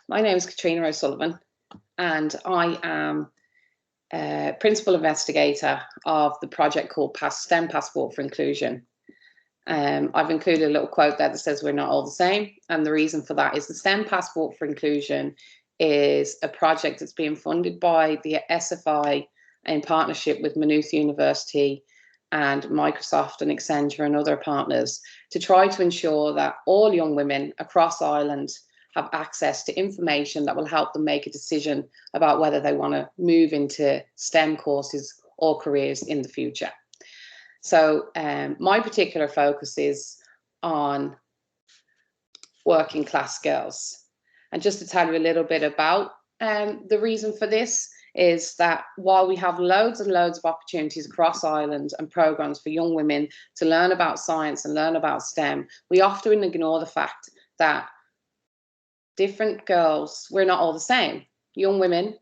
My name is Katrina O'Sullivan, and I am Principal Investigator of the project called STEM Passport for Inclusion. I've included a little quote there that says we're not all the same, and the reason for that is the STEM Passport for Inclusion is a project that's being funded by the SFI in partnership with Maynooth University and Microsoft and Accenture and other partners to try to ensure that all young women across Ireland have access to information that will help them make a decision about whether they want to move into STEM courses or careers in the future. So my particular focus is on working class girls. And just to tell you a little bit about the reason for this is that while we have loads and loads of opportunities across Ireland and programs for young women to learn about science and learn about STEM, we often ignore the fact that different girls, we're not all the same. Young women,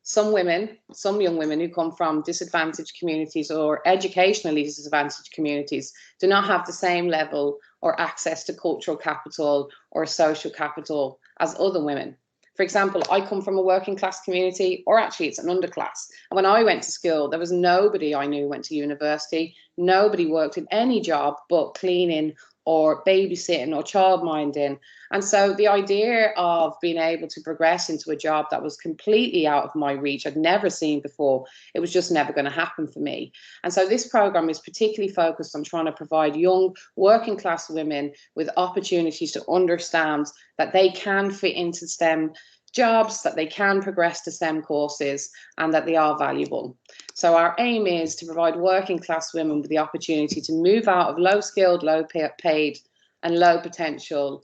some young women who come from disadvantaged communities or educationally disadvantaged communities do not have the same level or access to cultural capital or social capital as other women. For example, I come from a working class community, or actually it's an underclass. And when I went to school, there was nobody I knew went to university. Nobody worked in any job but cleaning or babysitting or childminding. And so the idea of being able to progress into a job that was completely out of my reach, I'd never seen before, it was just never going to happen for me. And so this program is particularly focused on trying to provide young working class women with opportunities to understand that they can fit into STEM jobs, that they can progress to STEM courses, and that they are valuable. So our aim is to provide working class women with the opportunity to move out of low skilled, low paid and low potential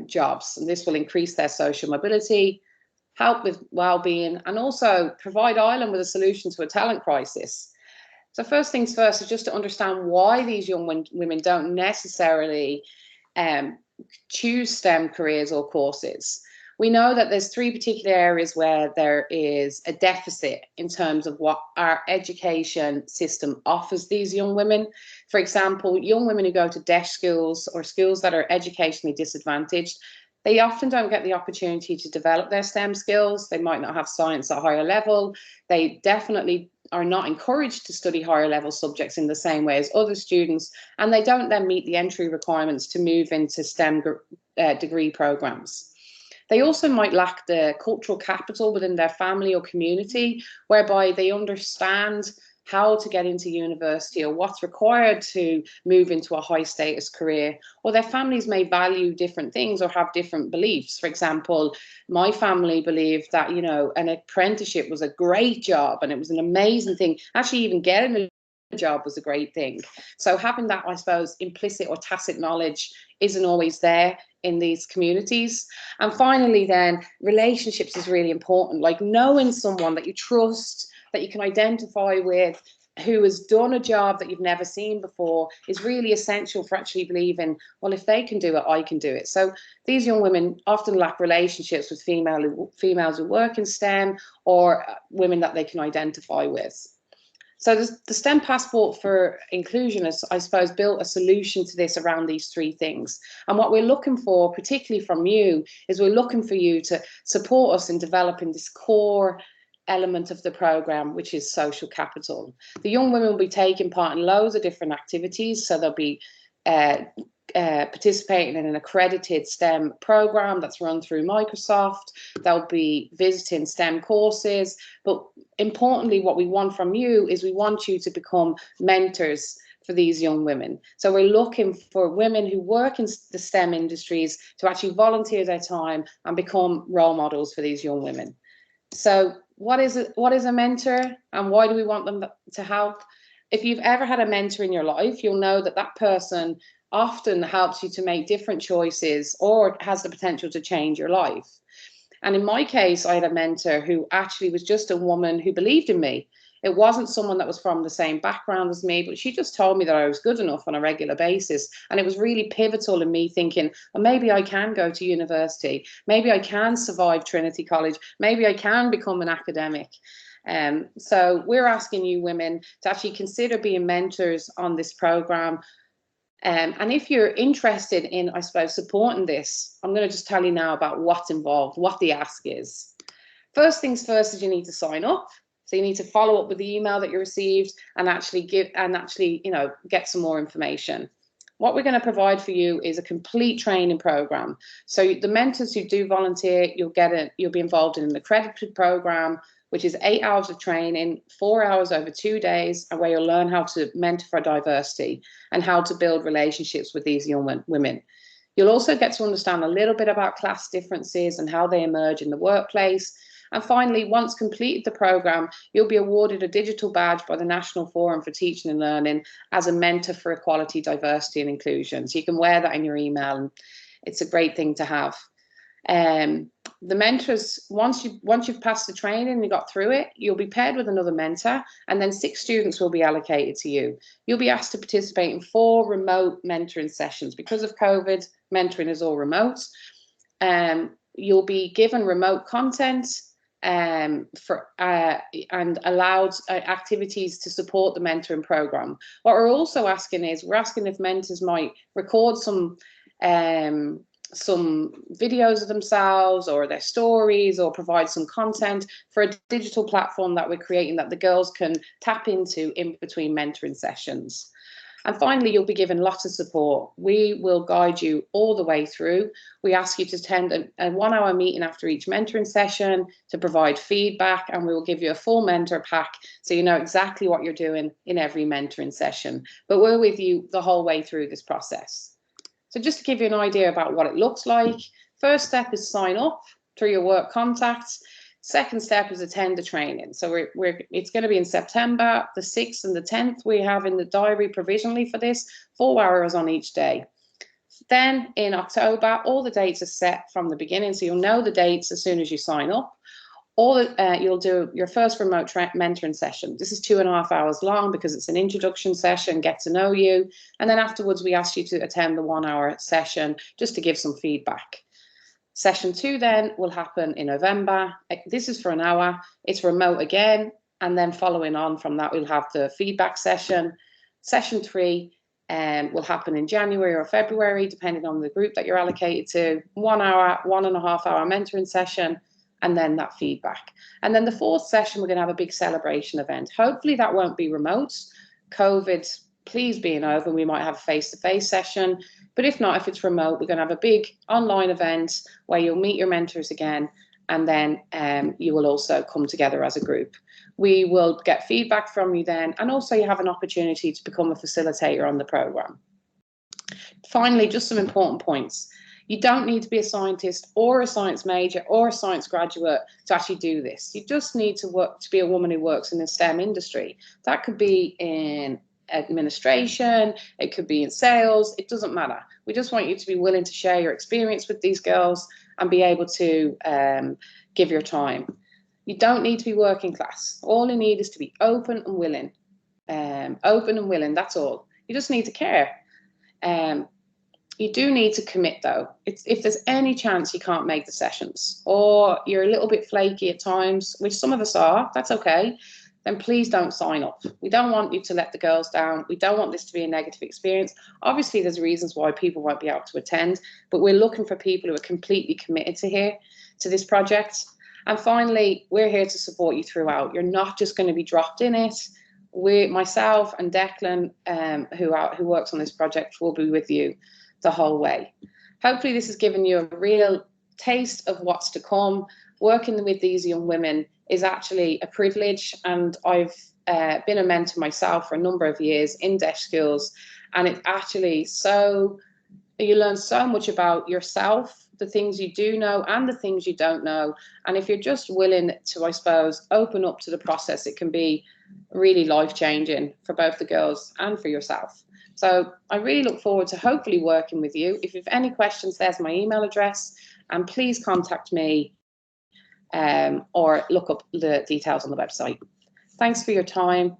jobs. And this will increase their social mobility, help with well-being, and also provide Ireland with a solution to a talent crisis. So first things first is just to understand why these young women don't necessarily choose STEM careers or courses. We know that there's three particular areas where there is a deficit in terms of what our education system offers these young women. For example, young women who go to deaf schools or schools that are educationally disadvantaged, they often don't get the opportunity to develop their STEM skills. They might not have science at a higher level. They definitely are not encouraged to study higher level subjects in the same way as other students, and they don't then meet the entry requirements to move into STEM degree programs. They also might lack the cultural capital within their family or community, whereby they understand how to get into university or what's required to move into a high status career, or their families may value different things or have different beliefs. For example, my family believed that, you know, an apprenticeship was a great job and it was an amazing thing. Actually, even getting a job was a great thing. So having that, I suppose, implicit or tacit knowledge isn't always there in these communities. And finally, then, relationships is really important, like knowing someone that you trust, that you can identify with, who has done a job that you've never seen before, is really essential for actually believing, well, if they can do it, I can do it. So these young women often lack relationships with females who work in STEM, or women that they can identify with. So the STEM Passport for Inclusion has, I suppose, built a solution to this around these three things. And what we're looking for, particularly from you, is we're looking for you to support us in developing this core element of the programme, which is social capital. The young women will be taking part in loads of different activities. So they'll be participating in an accredited STEM program that's run through Microsoft. They'll be visiting STEM courses. But importantly, what we want from you is we want you to become mentors for these young women. So we're looking for women who work in the STEM industries to actually volunteer their time and become role models for these young women. So what is a mentor, and why do we want them to help? If you've ever had a mentor in your life, you'll know that that person often helps you to make different choices or has the potential to change your life. And in my case, I had a mentor who actually was just a woman who believed in me. It wasn't someone that was from the same background as me, but she just told me that I was good enough on a regular basis. And it was really pivotal in me thinking, well, maybe I can go to university. Maybe I can survive Trinity College. Maybe I can become an academic. So we're asking you women to actually consider being mentors on this program. And if you're interested in, I suppose, supporting this, I'm going to just tell you now about what's involved, what the ask is. First things first is you need to sign up. So you need to follow up with the email that you received and actually get some more information. What we're going to provide for you is a complete training program. So the mentors who do volunteer, you'll be involved in an accredited program, which is 8 hours of training, 4 hours over 2 days, and where you'll learn how to mentor for diversity and how to build relationships with these young women. You'll also get to understand a little bit about class differences and how they emerge in the workplace. And finally, once completed the program, you'll be awarded a digital badge by the National Forum for Teaching and Learning as a mentor for equality, diversity and inclusion. So you can wear that in your email, and it's a great thing to have. The mentors, once you've passed the training and you got through it, you'll be paired with another mentor, and then 6 students will be allocated to you. You'll be asked to participate in 4 remote mentoring sessions. Because of COVID, mentoring is all remote. You'll be given remote content and allowed activities to support the mentoring program. What we're also asking is, we're asking if mentors might record some videos of themselves or their stories, or provide some content for a digital platform that we're creating that the girls can tap into in between mentoring sessions. And finally, you'll be given lots of support. We will guide you all the way through. We ask you to attend a 1-hour meeting after each mentoring session to provide feedback, and we will give you a full mentor pack so you know exactly what you're doing in every mentoring session. But we're with you the whole way through this process. So just to give you an idea about what it looks like, first step is sign up through your work contacts. Second step is attend the training. So it's going to be in September, the 6th and the 10th. We have in the diary provisionally for this, 4 hours on each day. Then in October, all the dates are set from the beginning, so you'll know the dates as soon as you sign up. You'll do your first remote mentoring session. This is 2.5 hours long because it's an introduction session, get to know you. And then afterwards, we ask you to attend the 1-hour session just to give some feedback. Session 2 then will happen in November. This is for an hour. It's remote again. And then following on from that, we'll have the feedback session. Session 3 will happen in January or February, depending on the group that you're allocated to. 1 hour, 1.5 hour mentoring session, and then that feedback. And then the 4th session, we're going to have a big celebration event. Hopefully that won't be remote. COVID, please being over, we might have a face-to-face session. But if not, if it's remote, we're going to have a big online event where you'll meet your mentors again, and then you will also come together as a group. We will get feedback from you then, and also you have an opportunity to become a facilitator on the program. Finally, just some important points. You don't need to be a scientist or a science major or a science graduate to actually do this. You just need to be a woman who works in the STEM industry. That could be in administration, it could be in sales, it doesn't matter. We just want you to be willing to share your experience with these girls and be able to give your time. You don't need to be working class. All you need is to be open and willing. That's all. You just need to care. You do need to commit though. If there's any chance you can't make the sessions, or you're a little bit flaky at times, which some of us are, that's okay, then please don't sign up. We don't want you to let the girls down. We don't want this to be a negative experience. Obviously, there's reasons why people won't be able to attend, but we're looking for people who are completely committed to this project. And finally, we're here to support you throughout. You're not just going to be dropped in it. Myself and Declan, who works on this project, will be with you the whole way. Hopefully, this has given you a real taste of what's to come. Working with these young women is actually a privilege, and I've been a mentor myself for a number of years in deaf schools, and it's actually you learn so much about yourself, the things you do know and the things you don't know, and if you're just willing to, I suppose, open up to the process, it can be really life-changing for both the girls and for yourself. So I really look forward to hopefully working with you. If you have any questions, there's my email address, and please contact me or look up the details on the website. Thanks for your time.